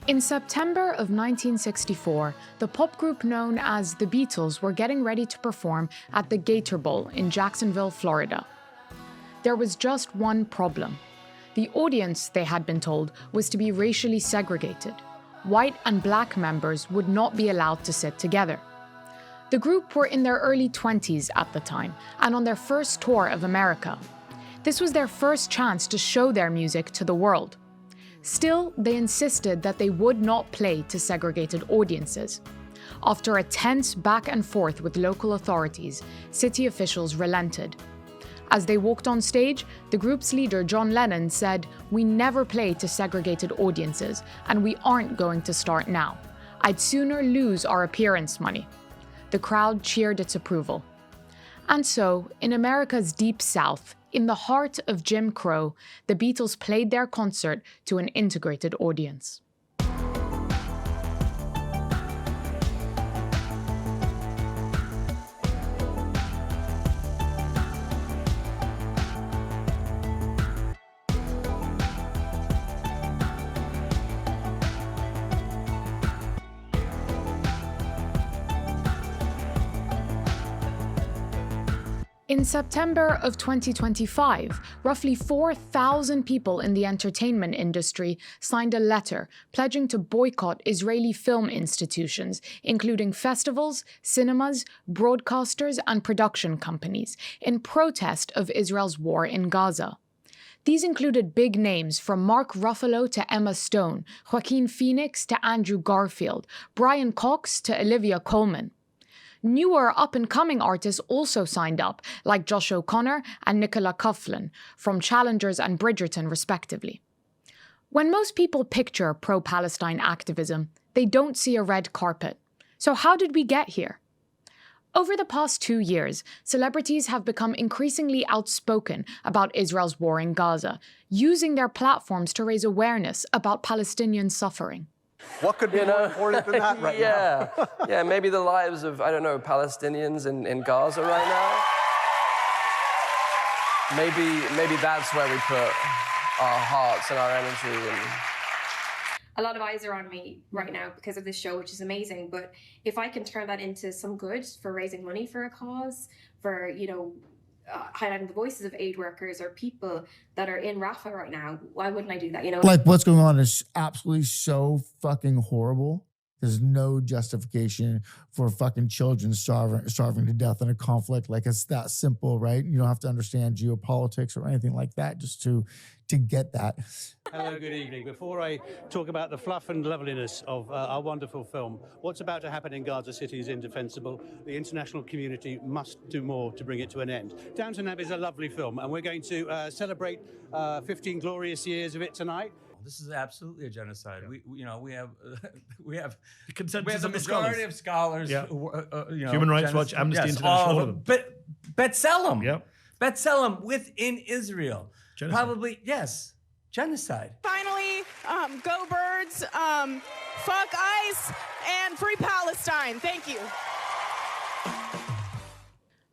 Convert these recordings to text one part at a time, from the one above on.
In September of 1964, the pop group known as the Beatles were getting ready to perform at the Gator Bowl in Jacksonville, Florida. There was just one problem. The audience, they had been told, was to be racially segregated. White and black members would not be allowed to sit together. The group were in their early 20s at the time and on their first tour of America. This was their first chance to show their music to the world. Still, they insisted that they would not play to segregated audiences. After a tense back and forth with local authorities, city officials relented. As they walked on stage, the group's leader, John Lennon, said, "We never play to segregated audiences, and we aren't going to start now. I'd sooner lose our appearance money." The crowd cheered its approval. And so, in America's Deep South, in the heart of Jim Crow, the Beatles played their concert to an integrated audience. In September of 2025, roughly 4,000 people in the entertainment industry signed a letter pledging to boycott Israeli film institutions, including festivals, cinemas, broadcasters, and production companies, in protest of Israel's war in Gaza. These included big names from Mark Ruffalo to Emma Stone, Joaquin Phoenix to Andrew Garfield, Brian Cox to Olivia Colman. Newer up-and-coming artists also signed up, like Josh O'Connor and Nicola Coughlan, from Challengers and Bridgerton, respectively. When most people picture pro-Palestine activism, they don't see a red carpet. So how did we get here? Over the past 2 years, celebrities have become increasingly outspoken about Israel's war in Gaza, using their platforms to raise awareness about Palestinian suffering. What could be more important than that right now? Yeah, maybe the lives of, I don't know, Palestinians in Gaza right now. Maybe that's where we put our hearts and our energy. A lot of eyes are on me right now because of this show, which is amazing. But if I can turn that into some good for raising money for a cause, for, highlighting the voices of aid workers or people that are in Rafah right now, why wouldn't I do that? Like, what's going on is absolutely so fucking horrible. There's no justification for fucking children starving to death in a conflict. Like, it's that simple, right? You don't have to understand geopolitics or anything like that just to get that. Hello, good evening. Before I talk about the fluff and loveliness of our wonderful film, what's about to happen in Gaza City is indefensible. The international community must do more to bring it to an end. Downton Abbey is a lovely film, and we're going to celebrate 15 glorious years of it tonight. This is absolutely a genocide. Yeah. We have consensus the majority of scholars. Yeah. Human Rights Watch, Amnesty International, all of them. But B'Tselem. Yeah. B'Tselem within Israel. Genocide. Probably, yes, genocide. Finally, go birds, fuck ICE, and free Palestine. Thank you.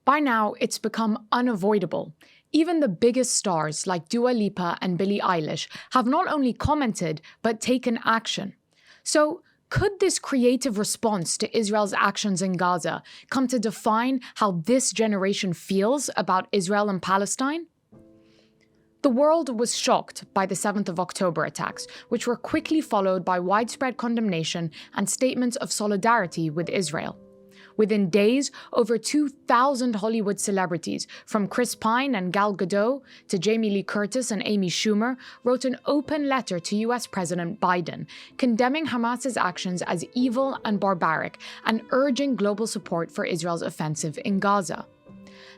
By now, it's become unavoidable. Even the biggest stars like Dua Lipa and Billie Eilish have not only commented, but taken action. So, could this creative response to Israel's actions in Gaza come to define how this generation feels about Israel and Palestine? The world was shocked by the 7th of October attacks, which were quickly followed by widespread condemnation and statements of solidarity with Israel. Within days, over 2,000 Hollywood celebrities, from Chris Pine and Gal Gadot to Jamie Lee Curtis and Amy Schumer, wrote an open letter to US President Biden, condemning Hamas's actions as evil and barbaric and urging global support for Israel's offensive in Gaza.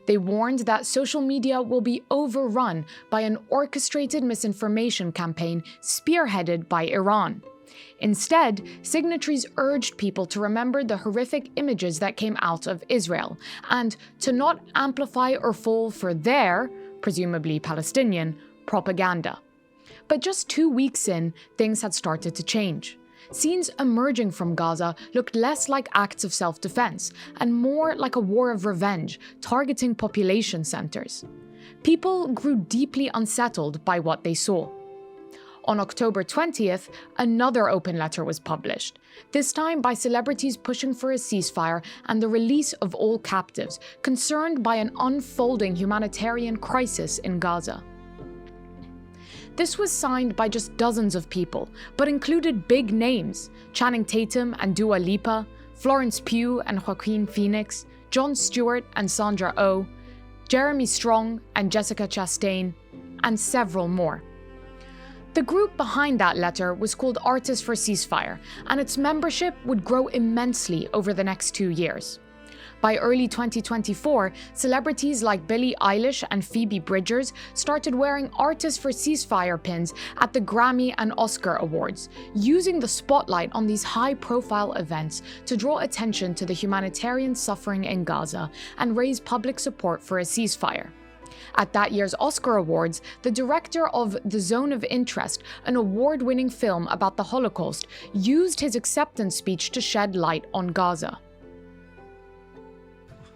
They warned that social media will be overrun by an orchestrated misinformation campaign spearheaded by Iran. Instead, signatories urged people to remember the horrific images that came out of Israel and to not amplify or fall for their, presumably Palestinian, propaganda. But just 2 weeks in, things had started to change. Scenes emerging from Gaza looked less like acts of self-defense and more like a war of revenge targeting population centers. People grew deeply unsettled by what they saw. On October 20th, another open letter was published, this time by celebrities pushing for a ceasefire and the release of all captives, concerned by an unfolding humanitarian crisis in Gaza. This was signed by just dozens of people, but included big names: Channing Tatum and Dua Lipa, Florence Pugh and Joaquin Phoenix, Jon Stewart and Sandra Oh, Jeremy Strong and Jessica Chastain, and several more. The group behind that letter was called Artists for Ceasefire, and its membership would grow immensely over the next 2 years. By early 2024, celebrities like Billie Eilish and Phoebe Bridgers started wearing Artists for Ceasefire pins at the Grammy and Oscar Awards, using the spotlight on these high-profile events to draw attention to the humanitarian suffering in Gaza and raise public support for a ceasefire. At that year's Oscar Awards, the director of The Zone of Interest, an award-winning film about the Holocaust, used his acceptance speech to shed light on Gaza.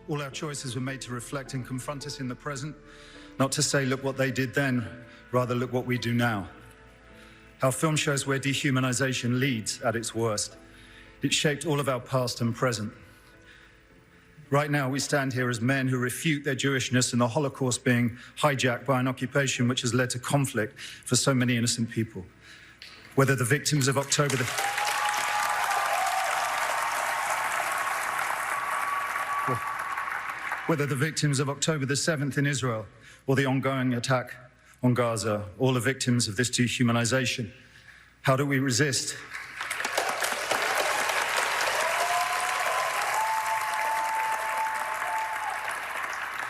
All our choices were made to reflect and confront us in the present, not to say, look what they did then, rather look what we do now. Our film shows where dehumanization leads at its worst. It shaped all of our past and present. Right now, we stand here as men who refute their Jewishness and the Holocaust being hijacked by an occupation which has led to conflict for so many innocent people. Whether the victims of October the 7th in Israel or the ongoing attack on Gaza, all are victims of this dehumanization. How do we resist?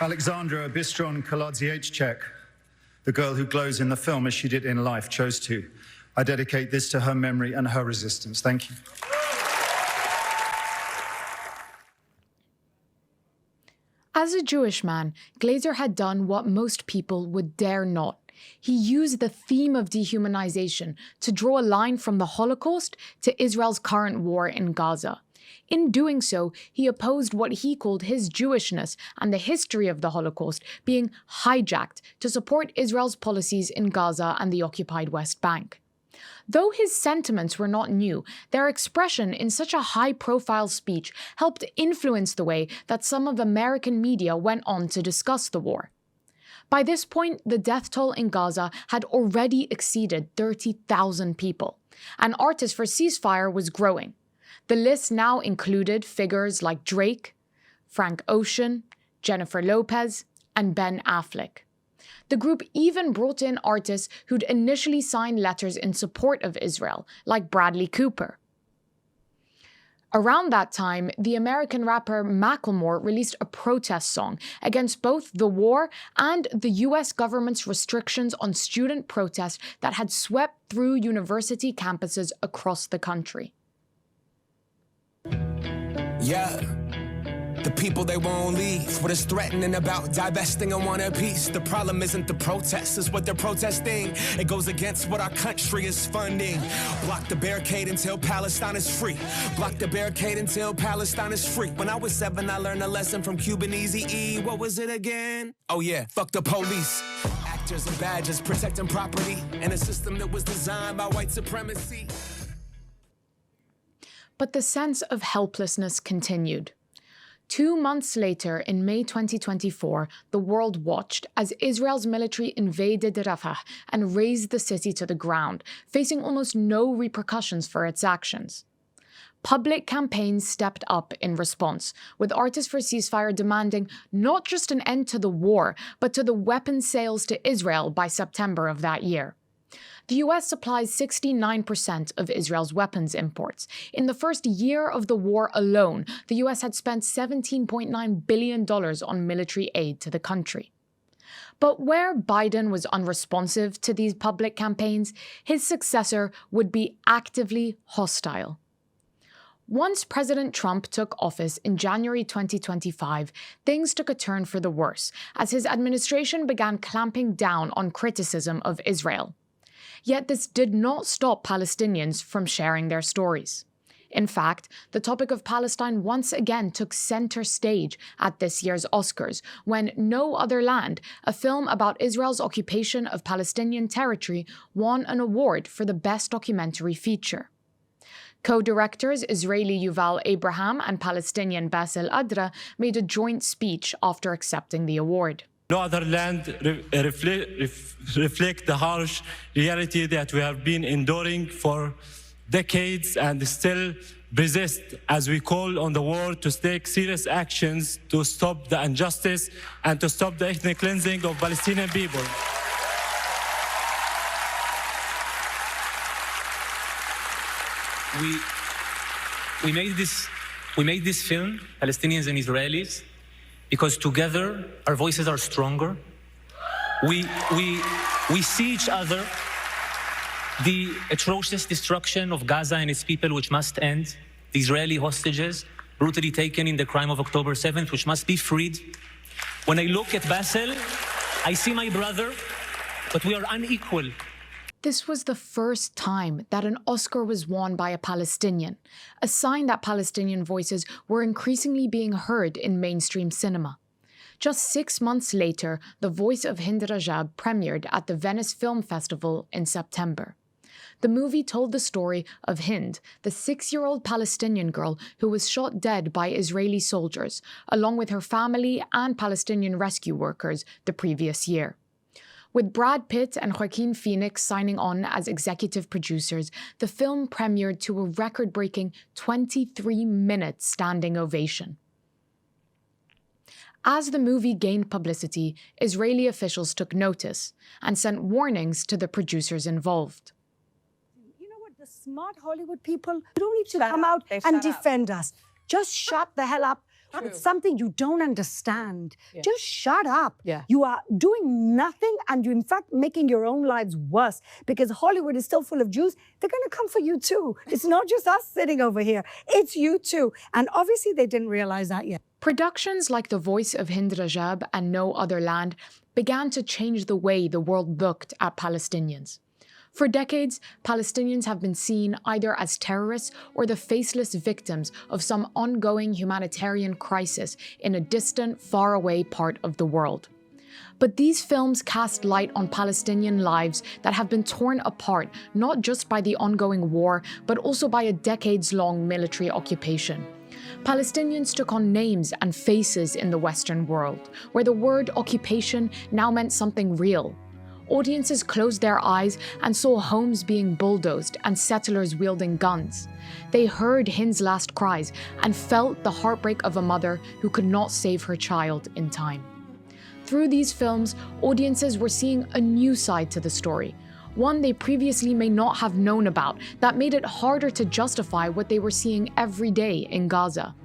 Alexandra Bistron Kaladziejczak, the girl who glows in the film as she did in life, chose to. I dedicate this to her memory and her resistance. Thank you. As a Jewish man, Glazer had done what most people would dare not. He used the theme of dehumanization to draw a line from the Holocaust to Israel's current war in Gaza. In doing so, he opposed what he called his Jewishness and the history of the Holocaust being hijacked to support Israel's policies in Gaza and the occupied West Bank. Though his sentiments were not new, their expression in such a high-profile speech helped influence the way that some of American media went on to discuss the war. By this point, the death toll in Gaza had already exceeded 30,000 people, and Artists for Ceasefire was growing. The list now included figures like Drake, Frank Ocean, Jennifer Lopez, and Ben Affleck. The group even brought in artists who'd initially signed letters in support of Israel, like Bradley Cooper. Around that time, the American rapper Macklemore released a protest song against both the war and the US government's restrictions on student protest that had swept through university campuses across the country. Yeah, the people, they won't leave. What is threatening about divesting and want a piece? The problem isn't the protests, it's what they're protesting. It goes against what our country is funding. Block the barricade until Palestine is free. Block the barricade until Palestine is free. When I was 7, I learned a lesson from Cuban Eazy-E. What was it again? Oh yeah, fuck the police. Actors and badges protecting property in a system that was designed by white supremacy. But the sense of helplessness continued. 2 months later, in May 2024, the world watched as Israel's military invaded Rafah and razed the city to the ground, facing almost no repercussions for its actions. Public campaigns stepped up in response, with Artists for Ceasefire demanding not just an end to the war, but to the weapons sales to Israel by September of that year. The US supplies 69% of Israel's weapons imports. In the first year of the war alone, the US had spent $17.9 billion on military aid to the country. But where Biden was unresponsive to these public campaigns, his successor would be actively hostile. Once President Trump took office in January 2025, things took a turn for the worse, as his administration began clamping down on criticism of Israel. Yet this did not stop Palestinians from sharing their stories. In fact, the topic of Palestine once again took center stage at this year's Oscars, when No Other Land, a film about Israel's occupation of Palestinian territory, won an award for the Best Documentary Feature. Co-directors Israeli Yuval Abraham and Palestinian Bassel Adra made a joint speech after accepting the award. No Other Land reflect the harsh reality that we have been enduring for decades and still persist, as we call on the world to take serious actions to stop the injustice and to stop the ethnic cleansing of Palestinian people. We made this film, Palestinians and Israelis, because together our voices are stronger. We see each other. The atrocious destruction of Gaza and its people, which must end. The Israeli hostages brutally taken in the crime of October 7th, which must be freed. When I look at Bassel, I see my brother, but we are unequal. This was the first time that an Oscar was won by a Palestinian, a sign that Palestinian voices were increasingly being heard in mainstream cinema. Just 6 months later, The Voice of Hind Rajab premiered at the Venice Film Festival in September. The movie told the story of Hind, the 6-year-old Palestinian girl who was shot dead by Israeli soldiers, along with her family and Palestinian rescue workers the previous year. With Brad Pitt and Joaquin Phoenix signing on as executive producers, the film premiered to a record-breaking 23-minute standing ovation. As the movie gained publicity, Israeli officials took notice and sent warnings to the producers involved. You know what, the smart Hollywood people, you don't need to come out and defend us. Just shut the hell up. It's something you don't understand. Yeah. Just shut up. Yeah. You are doing nothing, and you're in fact making your own lives worse, because Hollywood is still full of Jews. They're going to come for you too. It's not just us sitting over here. It's you too. And obviously they didn't realize that yet. Productions like The Voice of Hind Rajab and No Other Land began to change the way the world looked at Palestinians. For decades, Palestinians have been seen either as terrorists or the faceless victims of some ongoing humanitarian crisis in a distant, faraway part of the world. But these films cast light on Palestinian lives that have been torn apart not just by the ongoing war, but also by a decades-long military occupation. Palestinians took on names and faces in the Western world, where the word occupation now meant something real. Audiences closed their eyes and saw homes being bulldozed and settlers wielding guns. They heard Hind's last cries and felt the heartbreak of a mother who could not save her child in time. Through these films, audiences were seeing a new side to the story, one they previously may not have known about, that made it harder to justify what they were seeing every day in Gaza.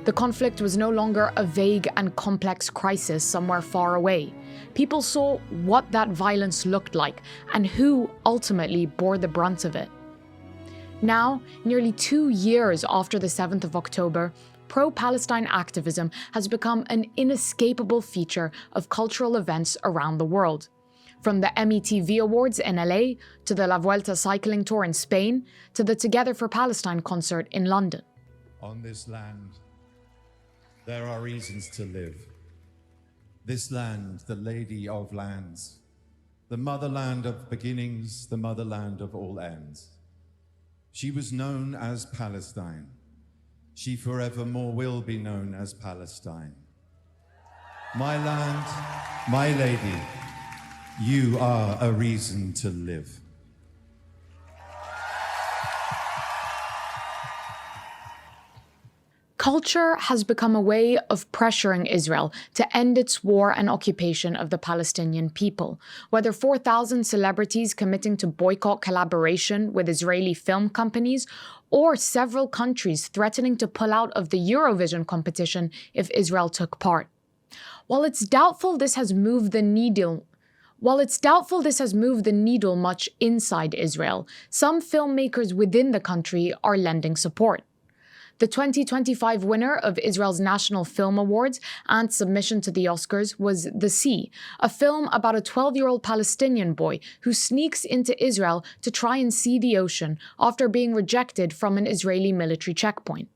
The conflict was no longer a vague and complex crisis somewhere far away. People saw what that violence looked like and who ultimately bore the brunt of it. Now, nearly 2 years after the 7th of October, pro-Palestine activism has become an inescapable feature of cultural events around the world. From the MEE Awards in LA, to the La Vuelta cycling tour in Spain, to the Together for Palestine concert in London. On this land, there are reasons to live. This land, the Lady of Lands, the motherland of beginnings, the motherland of all ends. She was known as Palestine. She forevermore will be known as Palestine. My land, my lady, you are a reason to live. Culture has become a way of pressuring Israel to end its war and occupation of the Palestinian people. Whether 4,000 celebrities committing to boycott collaboration with Israeli film companies, or several countries threatening to pull out of the Eurovision competition if Israel took part. While it's doubtful this has moved the needle much inside Israel, some filmmakers within the country are lending support. The 2025 winner of Israel's National Film Awards and submission to the Oscars was The Sea, a film about a 12-year-old Palestinian boy who sneaks into Israel to try and see the ocean after being rejected from an Israeli military checkpoint.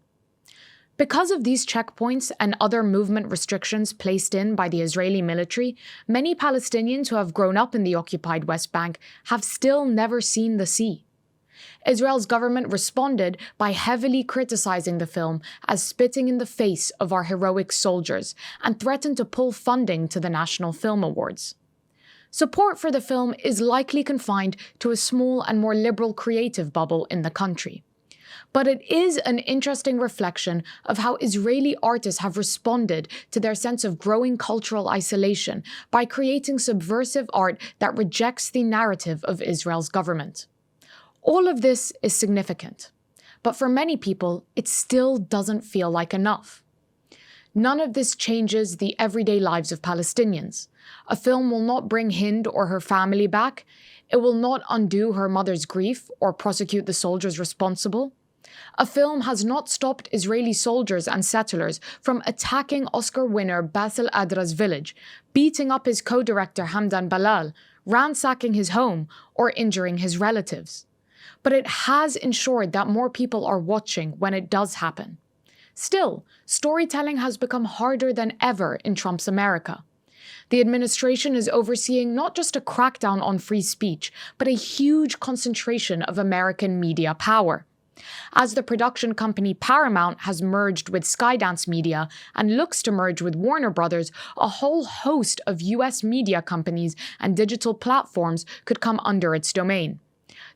Because of these checkpoints and other movement restrictions placed in by the Israeli military, many Palestinians who have grown up in the occupied West Bank have still never seen the sea. Israel's government responded by heavily criticizing the film as spitting in the face of our heroic soldiers and threatened to pull funding to the National Film Awards. Support for the film is likely confined to a small and more liberal creative bubble in the country. But it is an interesting reflection of how Israeli artists have responded to their sense of growing cultural isolation by creating subversive art that rejects the narrative of Israel's government. All of this is significant, but for many people, it still doesn't feel like enough. None of this changes the everyday lives of Palestinians. A film will not bring Hind or her family back. It will not undo her mother's grief or prosecute the soldiers responsible. A film has not stopped Israeli soldiers and settlers from attacking Oscar winner Bassel Adra's village, beating up his co-director Hamdan Balal, ransacking his home, or injuring his relatives. But it has ensured that more people are watching when it does happen. Still, storytelling has become harder than ever in Trump's America. The administration is overseeing not just a crackdown on free speech, but a huge concentration of American media power. As the production company Paramount has merged with Skydance Media and looks to merge with Warner Brothers, a whole host of US media companies and digital platforms could come under its domain.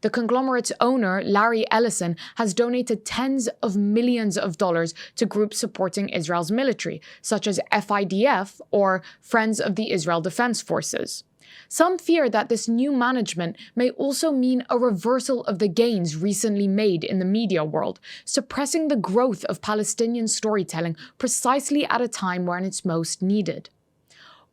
The conglomerate's owner, Larry Ellison, has donated tens of millions of dollars to groups supporting Israel's military, such as FIDF or Friends of the Israel Defense Forces. Some fear that this new management may also mean a reversal of the gains recently made in the media world, suppressing the growth of Palestinian storytelling precisely at a time when it's most needed.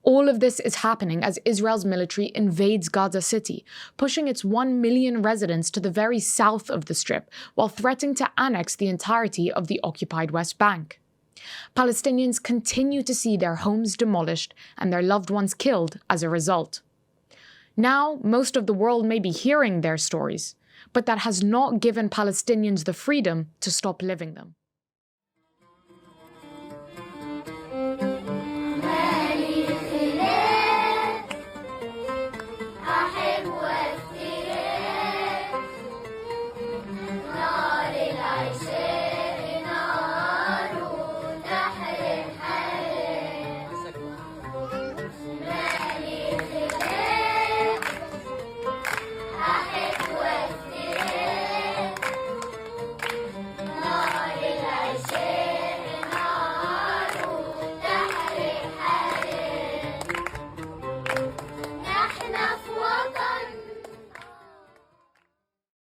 All of this is happening as Israel's military invades Gaza City, pushing its 1 million residents to the very south of the Strip, while threatening to annex the entirety of the occupied West Bank. Palestinians continue to see their homes demolished and their loved ones killed as a result. Now, most of the world may be hearing their stories, but that has not given Palestinians the freedom to stop living them.